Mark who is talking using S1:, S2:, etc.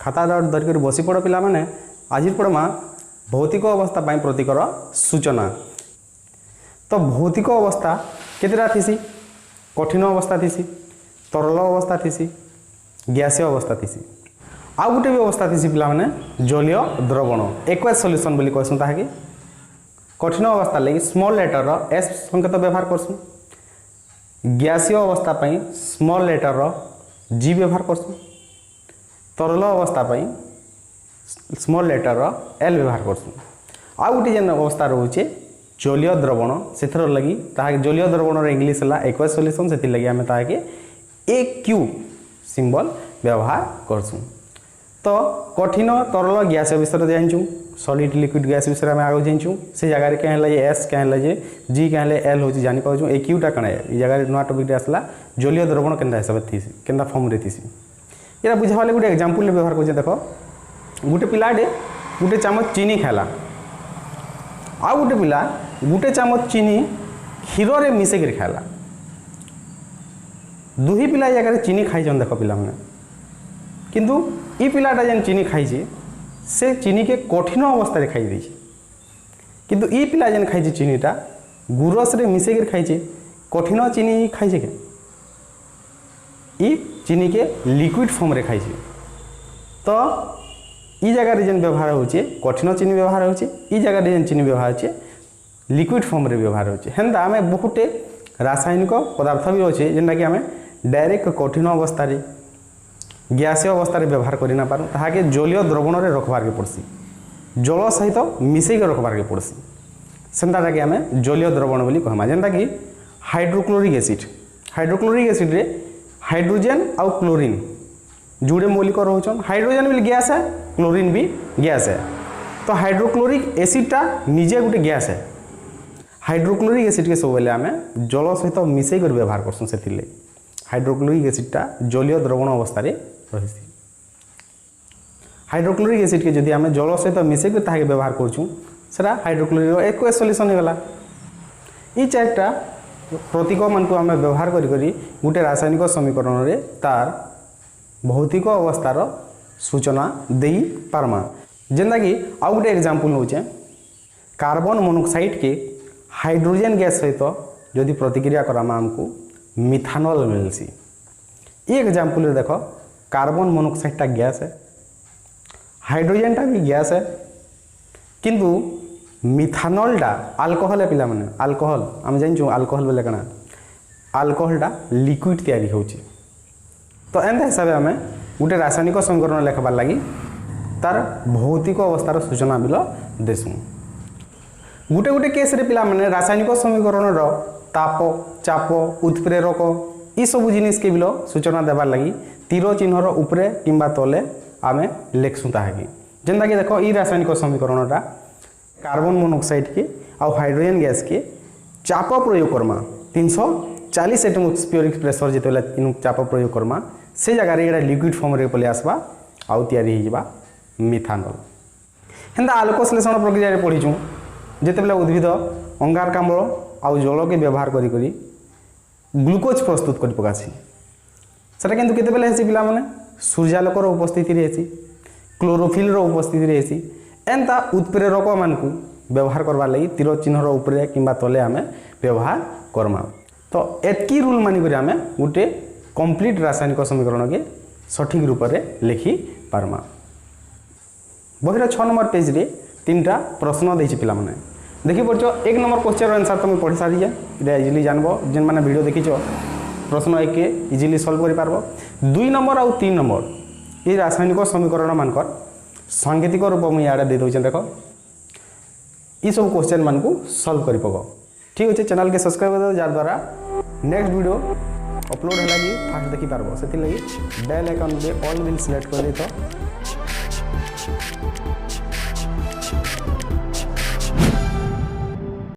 S1: खाता धरिक बसी पड़ पिला माने आज पढ़मा भौतिक अवस्था पाई प्रतीकर सूचना। तो भौतिक अवस्था केतेटा थीसी? कठिन अवस्था थीसी, तरल अवस्था थीसी, गैसीय अवस्था थीसी, आउ गोटे भी अवस्था थीसी पिला माने जलीय द्रवण एक्वास सॉल्यूशन बोली कहसुं। ताकि कठिन अवस्था लगी स्मॉल लेटर रो एस संकेत व्यवहार करसुं, गैसीय अवस्था पाई स्मॉल लेटर रो जी व्यवहार करसुं, तरल अवस्था पाई स्मॉल लेटर रो एल व्यवहार करसुं। आउ गोटे जेन अवस्था रोचे जलीय द्रवण से लगी ताकि जलीय द्रवण इंग्लीश है एक्वास सॉल्यूशन, से लगी आम ताकि AQ सिंबल व्यवहार करसुं। तो कठिन तरल गैस विषय जानूँ, सॉलिड लिक्विड गैस विषय में आगे जानूँ, से जगह क्या है एस क्या है जी क्या है एल हो जापार। AQटा कण ये जगह नुआ टॉपिक आसला जलीय द्रवण के हिसाब से के फॉर्म रे थी। ये बुझा गोटे एग्जांपल व्यवहार कर देख, गोटे पिलाटे गोटे चामच चीनी खाला, आउ गोटे पिला गोटे चामच चीनी क्षीर रे मिसेक खाला। दुही पिला जगह चीनी खाई देख पिला माने, किंतु ई पिलाटा जेन चीनी खाई से चीनी के कठिन अवस्था रे खाई देछि, किंतु ई पिला जेन खाई चीनीटा गुरस रे मिसेक खाई कठिन चीनी खाई के ई चीनी के लिक्विड फॉर्म रे खाई। तो ई जगह जेन व्यवहार होचे कठिन चीनी व्यवहार होचे, ई जगह जेन चीनी व्यवहार होचे लिक्विड फॉर्म रे व्यवहार होचे। हेंदा आमे बहुते रासायनिक पदार्थ भी होचे जेनटा कि आमे डायरेक्ट कठिन अवस्था रे गैसीय अवस्था रे व्यवहार करि ना पारू, ताहाके जलीय द्रवण रे रखबार के पड़सी, जल सहित मिसेक रखबार के पड़सी। सेंता कि आमे जलीय द्रवण बोली कहमा। जेनटा कि हाइड्रोक्लोरिक एसिड, हाइड्रोक्लोरिक एसिड रे हाइड्रोजन आउ क्लोरीन जुड़े मौलिक रोचन। हाइड्रोजन भी गैस है, क्लोरीन भी गैस है। तो हाइड्रोक्लोरिक एसिडटा निजे गोटे गैस है। हाइड्रोक्लोरिक एसिड के सब आम जल सहित मिसेक व्यवहार करसुँ, से हाइड्रोक्लोरिक एसिडटा जलीय द्रवण अवस्था रही। हाइड्रोक्लोरिक एसिड के जदि आम जल सहित मिसेक व्यवहार करछुँ सेटा हाइड्रोक्लोरिक एक्वास सॉल्यूशन होगला। ई चारटा प्रतीक मान को आम व्यवहार करी गोटे रासायनिक समीकरण रे तार भौतिक अवस्थार सूचना दे पारमा। जेनता कि आउ गोटे एग्जांपल होचे कार्बन मोनोक्साइड के हाइड्रोजन गैस सहित जदि प्रतिक्रिया करामा आमको मिथानल मिलसी। ये एग्जांपल देख, कार्बन मोनोक्साइडटा गैस है, हाइड्रोजनटा भी गैस है, किंतु मिथानलटा अल्कोहल है पिला माने। अल्कोहल आम जानूँ अल्कोहल बोले कଣା, अल्कोहलटा लिक्विड तैयारी होची। तो एंता हिसाब से आम गोटे रासायनिक समीकरण लिखबार लगी तार भौतिक अवस्थार सूचना बिल देसुँ। गोटे गोटे केस रे पिला माने रासायनिक समीकरण ताप चाप उत्प्रेरक ये सब जिनिस के बिल सूचना देवार लगी तीर चिन्हर उपरे किंबा तले आम लिखसुँ। ताकि जेनता कि देख ई रासायनिक समीकरणटा कार्बन मोनोक्साइड के आउ हाइड्रोजन गैस के चाप प्रयोग करमा 340 एटमोस्फियरिक प्रेशर जिते चाप प्रयोग करमा से जगह ये लिक्विड फॉर्म रे पले आसबा आउ तैयारी होइबा मिथानल। हेंदा आलोकसंश्लेषण प्रक्रिया रे पढ़ीचु जेतेबेले उद्भिद अंगारकाम्ल आउ जल के व्यवहार करी ग्लूकोज प्रस्तुत कर पकासी। सेटा किंतु केतेबेले हेसी पिला माने सूर्यालोकर उपस्थिति रे हेसी, क्लोरोफिल रो उपस्थिति रे हेसी। एंता उत्प्रेरक मान को व्यवहार करबार लगी तीर चिन्हर उपरे किंबा तले आमे व्यवहार करमा। तो एतकी रूल मानिक आम गोटे कंप्लीट रासायनिक समीकरण के सठिक रूप से लिखि पारमा। बहिर 6 नंबर पेज रे 3टा प्रश्न देछि पिला माने देखि पड़छ। 1 नंबर क्वेश्चन आंसर तुम पढ़ी सारी जा इजिली जानबो, जेन माने वीडियो देखिछ प्रश्न 1 के इजिली सॉल्व करि पारबो। 2 नंबर आउ 3 नंबर ये रासायनिक समीकरण मानकर सांकेतिक रूप में याडे दे दोछन। देखो ई सब क्वेश्चन मान को सॉल्व करि पको। ठीक अच्छे, चैनल के सब्सक्राइब कर दो जार द्वारा नेक्स्ट वीडियो अपलोड है लगी फास्ट देखी पारबो। से लगी बेल आइकन पे ऑल विल सिलेक्ट कर दे। तो